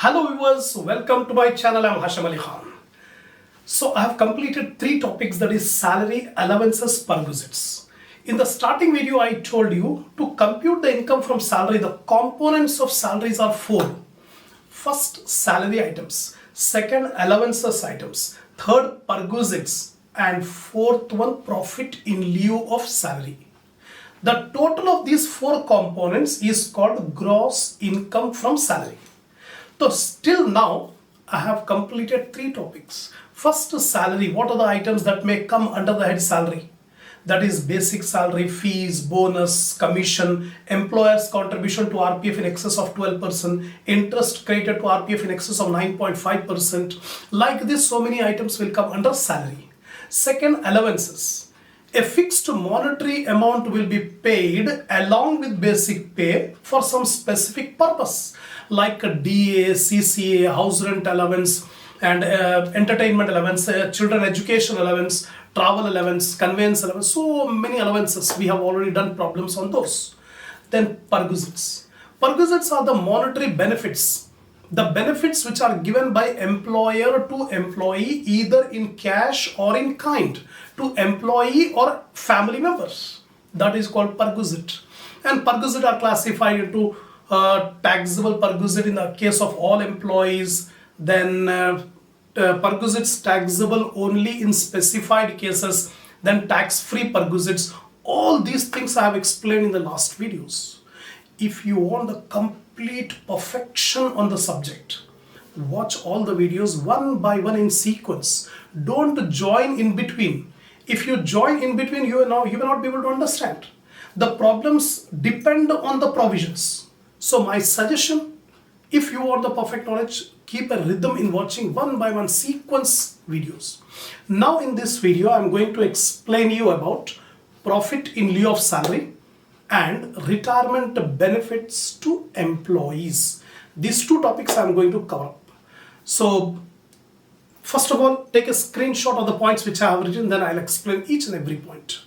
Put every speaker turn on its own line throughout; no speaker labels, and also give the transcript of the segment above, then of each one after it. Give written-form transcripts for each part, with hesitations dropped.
Hello viewers, welcome to my channel. I am Hasham. So I have completed 3 topics, that is salary, allowances, perquisites. In the starting video I told you to compute the income from salary, the components of salaries are 4. First, salary items, second, allowances items, third, perquisites, and fourth one, profit in lieu of salary. The total of these 4 components is called gross income from salary. So still now I have completed 3 topics. First, salary. What are the items that may come under the head salary? That is basic salary, fees, bonus, commission, employer's contribution to RPF in excess of 12%, interest credited to RPF in excess of 9.5%. Like this, so many items will come under salary. Second, allowances. A fixed monetary amount will be paid along with basic pay for some specific purpose, like a DA, CCA, house rent allowance, and entertainment allowance, children education allowance, travel allowance, conveyance allowance, so many allowances. We have already done problems on those. Then perquisites. Perquisites are the monetary benefits, the benefits which are given by employer to employee either in cash or in kind to employee or family members. That is called perquisite. And perquisite are classified into taxable perquisite in the case of all employees, then perquisites taxable only in specified cases, then tax-free perquisites. All these things I have explained in the last videos. If you want the complete perfection on the subject, watch all the videos one by one in sequence. Don't join in between. If you join in between, you will not be able to understand. The problems depend on the provisions. So my suggestion, if you want the perfect knowledge, keep a rhythm in watching one by one sequence videos. Now in this video, I am going to explain you about profit in lieu of salary and retirement benefits to employees. These 2 topics I am going to cover up. So first of all, take a screenshot of the points which I have written, then I'll explain each and every point.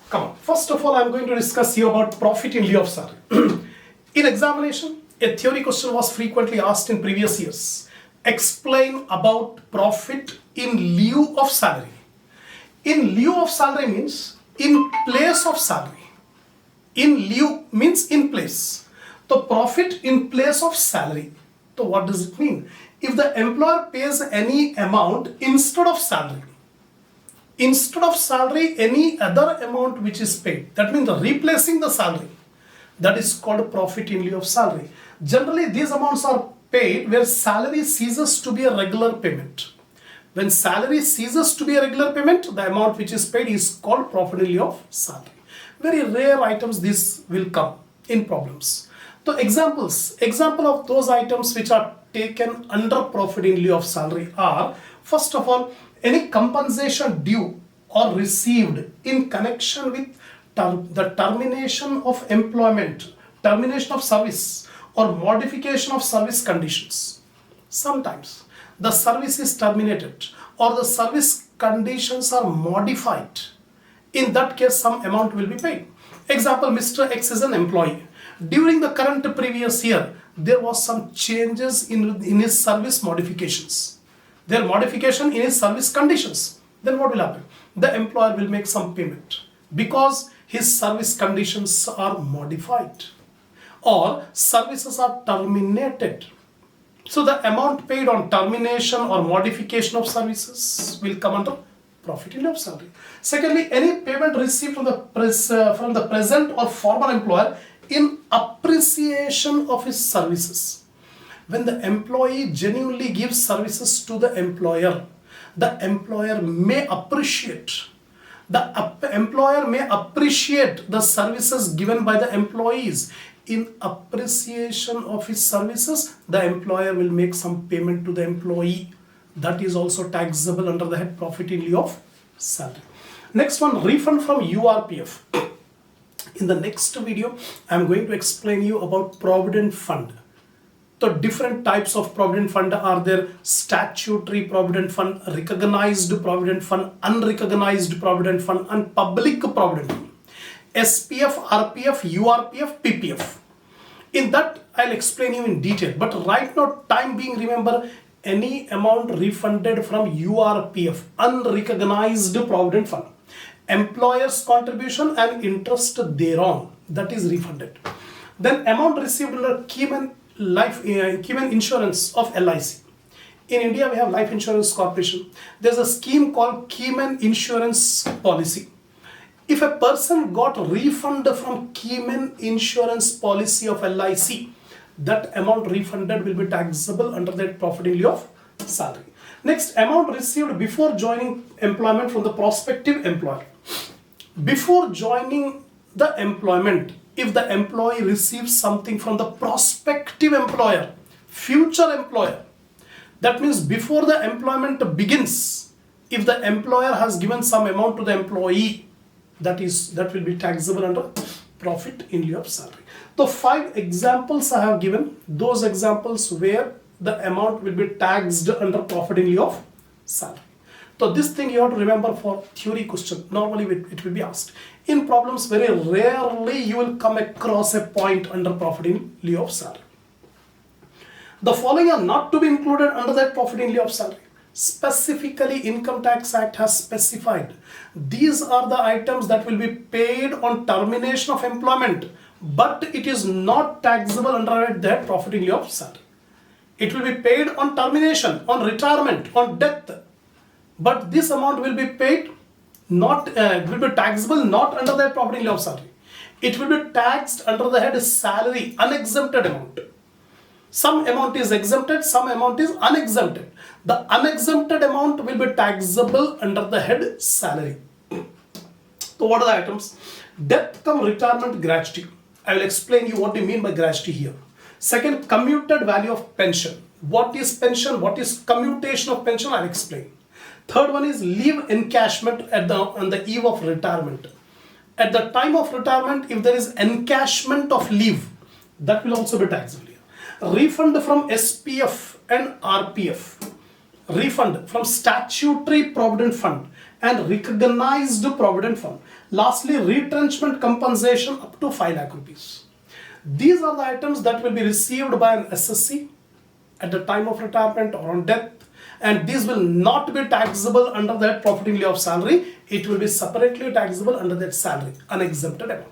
Come on. First of all, I am going to discuss here about profit in lieu of salary. In examination, a theory question was frequently asked in previous years. Explain about profit in lieu of salary. In lieu of salary means in place of salary. In lieu means in place. So profit in place of salary. So what does it mean? If the employer pays any amount instead of salary, any other amount which is paid, that means replacing the salary, that is called profit in lieu of salary. Generally, these amounts are paid where salary ceases to be a regular payment. When salary ceases to be a regular payment, the amount which is paid is called profit in lieu of salary. Very rare items this will come in problems. So example of those items which are taken under profit in lieu of salary are, first of all, any compensation due or received in connection with the termination of employment, termination of service, or modification of service conditions. Sometimes the service is terminated or the service conditions are modified. In that case, some amount will be paid. Example, Mr. X is an employee. During the current previous year, there was some changes in his service modifications. Their modification in his service conditions. Then what will happen? The employer will make some payment because his service conditions are modified or services are terminated. So the amount paid on termination or modification of services will come under profit in lieu of salary. Secondly, any payment received from the present or former employer in appreciation of his services. When the employee genuinely gives services to the employer may appreciate. The employer may appreciate the services given by the employees. In appreciation of his services, the employer will make some payment to the employee. That is also taxable under the head profit in lieu of salary. Next one, refund from URPF. In the next video, I am going to explain you about Provident Fund. So different types of provident fund are there: statutory provident fund, recognized provident fund, unrecognized provident fund, and public provident fund. SPF, RPF, URPF, PPF. In that I'll explain you in detail, but right now time being, remember, any amount refunded from URPF, unrecognized provident fund, employer's contribution and interest thereon, that is refunded. Then amount received under Cayman Insurance of LIC. In India we have Life Insurance Corporation. There's a scheme called Cayman Insurance Policy. If a person got refund from Cayman Insurance Policy of LIC, that amount refunded will be taxable under that profit in lieu of salary. Next, amount received before joining employment from the prospective employer. Before joining the employment, if the employee receives something from the prospective employer, future employer, that means before the employment begins, if the employer has given some amount to the employee, that will be taxable under profit in lieu of salary. So 5 examples I have given, those examples where the amount will be taxed under profit in lieu of salary. So this thing you have to remember for theory question. Normally it will be asked. In problems, very rarely you will come across a point under profit in lieu of salary. The following are not to be included under that profit in lieu of salary. Specifically, Income Tax Act has specified these are the items that will be paid on termination of employment, but it is not taxable under that profit in lieu of salary. It will be paid on termination, on retirement, on death, but this amount will be paid will be taxable not under that profit in lieu of salary. It will be taxed under the head salary, unexempted amount. Some amount is exempted, some amount is unexempted. The unexempted amount will be taxable under the head salary. So what are the items? Death cum retirement gratuity. I will explain you what we mean by gratuity here. Second, commuted value of pension. What is pension? What is commutation of pension? I will explain. Third one is leave encashment on the eve of retirement. At the time of retirement, if there is encashment of leave, that will also be taxable. Refund from SPF and RPF, refund from statutory provident fund and recognized provident fund. Lastly, retrenchment compensation up to 5 lakh rupees. These are the items that will be received by an SSC at the time of retirement or on death, and these will not be taxable under that profit in lieu of salary. It will be separately taxable under that salary, unexempted amount.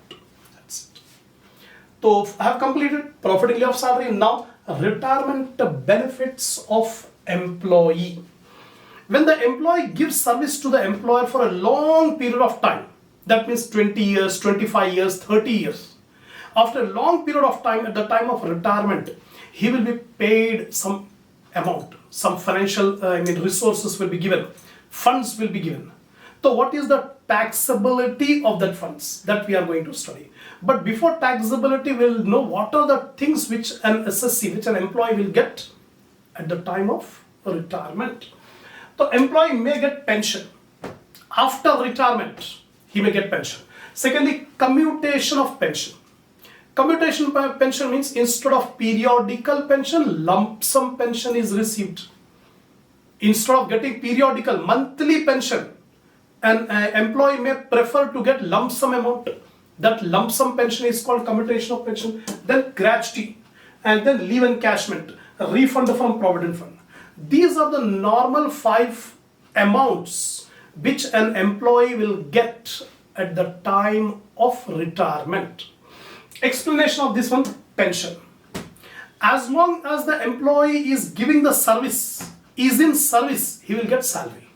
So I have completed profit in lieu of salary. Now retirement benefits of employee. When the employee gives service to the employer for a long period of time, that means 20 years, 25 years, 30 years. After a long period of time, at the time of retirement, he will be paid some amount, some financial resources will be given, funds will be given. So what is the taxability of that funds? That we are going to study. But before taxability, we will know what are the things which an SSC, which an employee will get at the time of retirement. So employee may get pension. After retirement, he may get pension. Secondly, commutation of pension. Commutation of pension means instead of periodical pension, lump sum pension is received. Instead of getting periodical monthly pension, an employee may prefer to get lump sum amount. That lump sum pension is called commutation of pension. Then gratuity, and then leave encashment, refund from Provident Fund. These are the normal 5 amounts which an employee will get at the time of retirement. Explanation of this one: pension. As long as the employee is giving the service, is in service, he will get salary.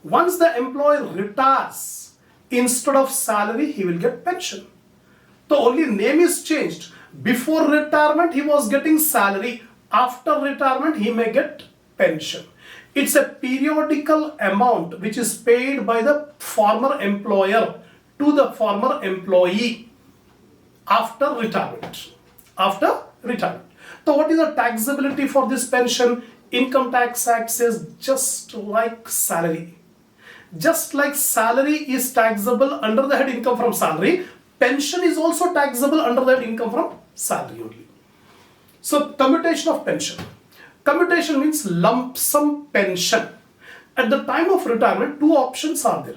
Once the employee retires, instead of salary, he will get pension. The only name is changed. Before retirement, he was getting salary. After retirement, he may get pension. It's a periodical amount which is paid by the former employer to the former employee after retirement. After retirement. So what is the taxability for this pension? Income Tax Act says just like salary. Just like salary is taxable under the head income from salary, pension is also taxable under that income from salary only. So commutation of pension. Commutation means lump sum pension. At the time of retirement, two options are there.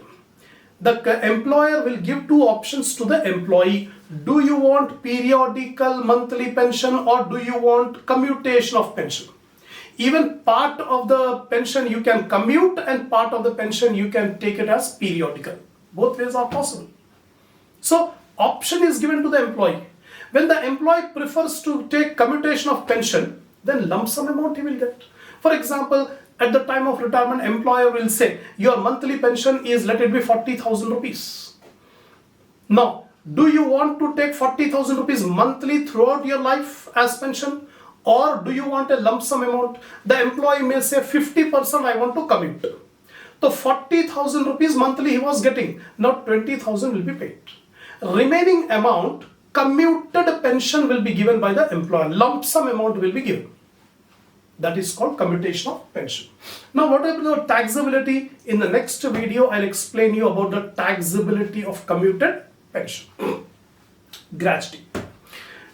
The employer will give two options to the employee. Do you want periodical monthly pension or do you want commutation of pension? Even part of the pension you can commute and part of the pension you can take it as periodical. Both ways are possible. So option is given to the employee. When the employee prefers to take commutation of pension, then lump sum amount he will get. For example, at the time of retirement, employer will say, your monthly pension is, let it be 40,000 rupees. Now, do you want to take 40,000 rupees monthly throughout your life as pension? Or do you want a lump sum amount? The employee may say 50% I want to commute. So 40,000 rupees monthly he was getting. Now 20,000 will be paid. Remaining amount, commuted pension will be given by the employer. Lump sum amount will be given. That is called commutation of pension. Now what about the taxability? In the next video, I'll explain you about the taxability of commuted pension. Gratuity.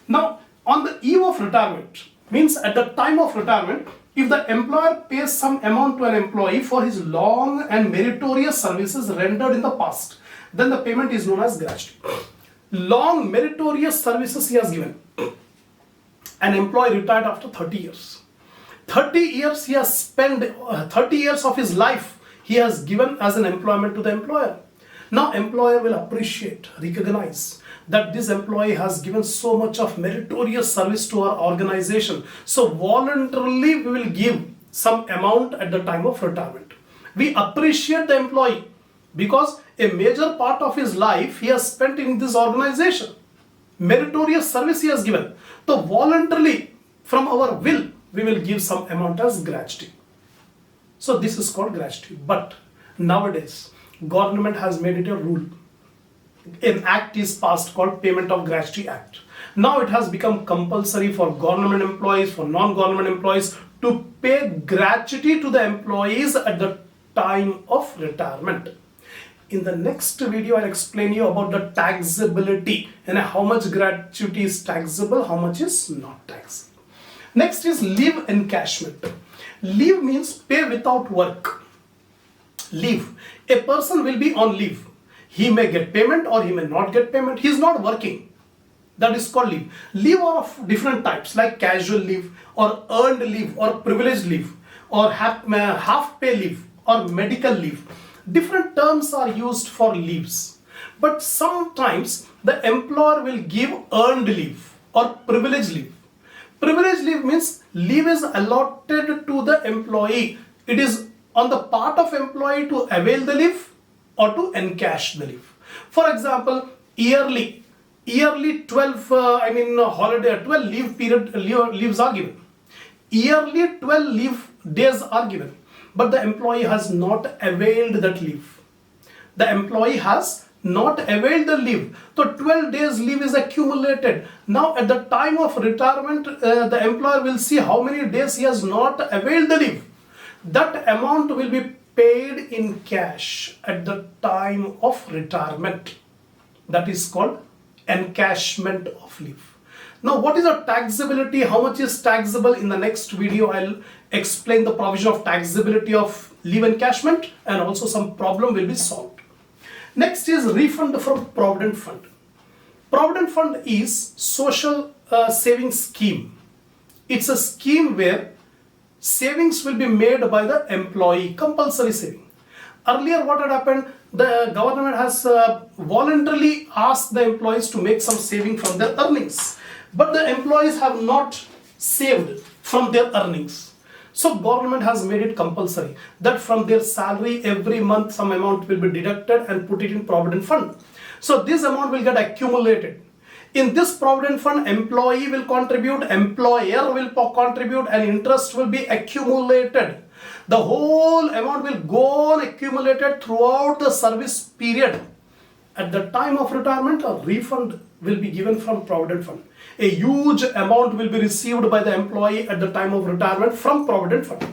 Now on the eve of retirement, means at the time of retirement, if the employer pays some amount to an employee for his long and meritorious services rendered in the past, then the payment is known as gratuity. Long meritorious services he has given. An employee retired after 30 years. 30 years he has spent, 30 years of his life he has given as an employment to the employer. Now employer will appreciate, recognize that this employee has given so much of meritorious service to our organization. So voluntarily we will give some amount at the time of retirement. We appreciate the employee because a major part of his life he has spent in this organization. Meritorious service he has given. So voluntarily from our will, we will give some amount as gratuity. So this is called gratuity. But nowadays, government has made it a rule. An act is passed called Payment of Gratuity Act. Now it has become compulsory for government employees, for non-government employees to pay gratuity to the employees at the time of retirement. In the next video, I'll explain you about the taxability and how much gratuity is taxable, how much is not taxable. Next is leave encashment. Leave means pay without work. Leave. A person will be on leave. He may get payment or he may not get payment. He is not working. That is called leave. Leave are of different types like casual leave or earned leave or privileged leave or half pay leave or medical leave. Different terms are used for leaves. But sometimes the employer will give earned leave or privileged leave. Privileged leave means leave is allotted to the employee. It is on the part of employee to avail the leave or to encash the leave. For example, yearly 12 leave period leaves are given. Yearly 12 leave days are given, but the employee has not availed that leave. The employee has not availed the leave. So 12 days leave is accumulated. Now at the time of retirement, the employer will see how many days he has not availed the leave. That amount will be paid in cash at the time of retirement. That is called encashment of leave. Now what is the taxability? How much is taxable? In the next video, I'll explain the provision of taxability of leave encashment and also some problem will be solved. Next is refund from Provident Fund. Provident Fund is social savings scheme. It's a scheme where savings will be made by the employee, compulsory saving. Earlier what had happened, the government has voluntarily asked the employees to make some saving from their earnings. But the employees have not saved from their earnings. So government has made it compulsory that from their salary every month some amount will be deducted and put it in Provident Fund. So this amount will get accumulated. In this Provident Fund, employee will contribute, employer will contribute, and interest will be accumulated. The whole amount will go on accumulated throughout the service period. At the time of retirement, a refund will be given from Provident Fund. A huge amount will be received by the employee at the time of retirement from Provident Fund.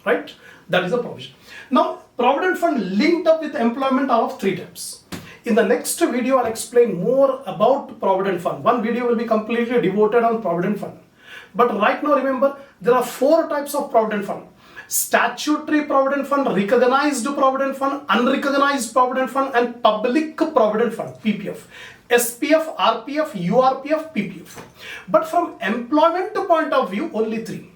Right? That is the provision. Now, Provident Fund linked up with employment are of three types. In the next video, I'll explain more about Provident Fund. One video will be completely devoted on Provident Fund. But right now, remember, there are four types of Provident Fund. Statutory Provident Fund, Recognized Provident Fund, Unrecognized Provident Fund, and Public Provident Fund, PPF. SPF, RPF, URPF, PPF. But from employment point of view, only three.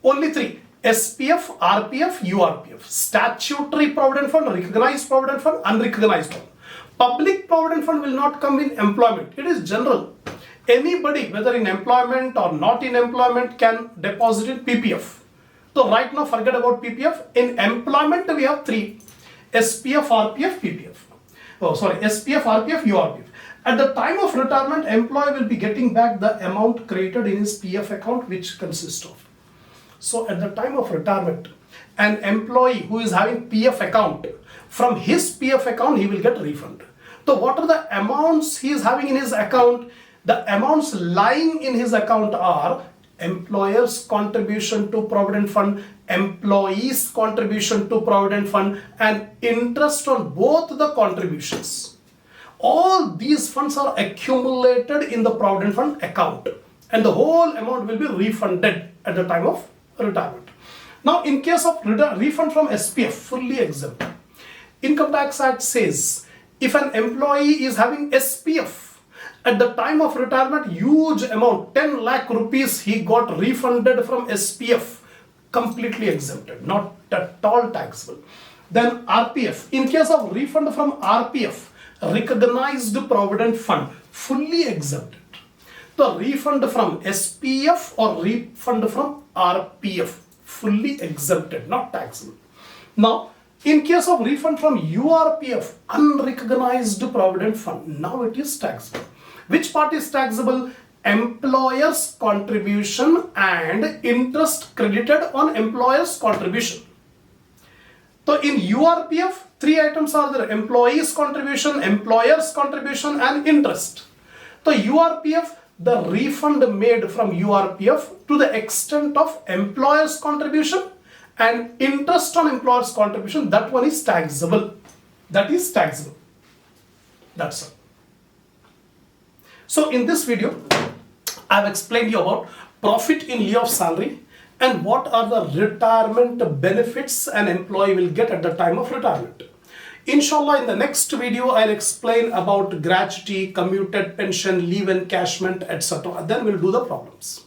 Only three. SPF, RPF, URPF. Statutory Provident Fund, Recognized Provident Fund, Unrecognized Fund. Public Provident Fund will not come in employment. It is general. Anybody, whether in employment or not in employment, can deposit in PPF. So right now, forget about PPF. In employment, we have three. SPF, RPF, PPF. Oh, sorry. SPF, RPF, URPF. At the time of retirement, employee will be getting back the amount created in his PF account, which consists of. So at the time of retirement, an employee who is having PF account, from his PF account, he will get refund. So what are the amounts he is having in his account? The amounts lying in his account are employer's contribution to Provident Fund, employee's contribution to Provident Fund, and interest on both the contributions. All these funds are accumulated in the Provident Fund account, and the whole amount will be refunded at the time of retirement. Now, in case of refund from SPF, fully exempt. Income Tax Act says if an employee is having SPF, at the time of retirement, huge amount, 10 lakh rupees he got refunded from SPF, completely exempted, not at all taxable. Then RPF, in case of refund from RPF, Recognized Provident Fund, fully exempted. The refund from SPF or refund from RPF, fully exempted, not taxable. Now, in case of refund from URPF, Unrecognized Provident Fund, now it is taxable. Which part is taxable? Employer's contribution and interest credited on employer's contribution. So in URPF, three items are there: employee's contribution, employer's contribution, and interest. So URPF, the refund made from URPF to the extent of employer's contribution and interest on employer's contribution, that one is taxable. That is taxable. That's all. So in this video, I have explained you about profit in lieu of salary and what are the retirement benefits an employee will get at the time of retirement. Inshallah, in the next video, I'll explain about gratuity, commuted pension, leave encashment, etc. Then we'll do the problems.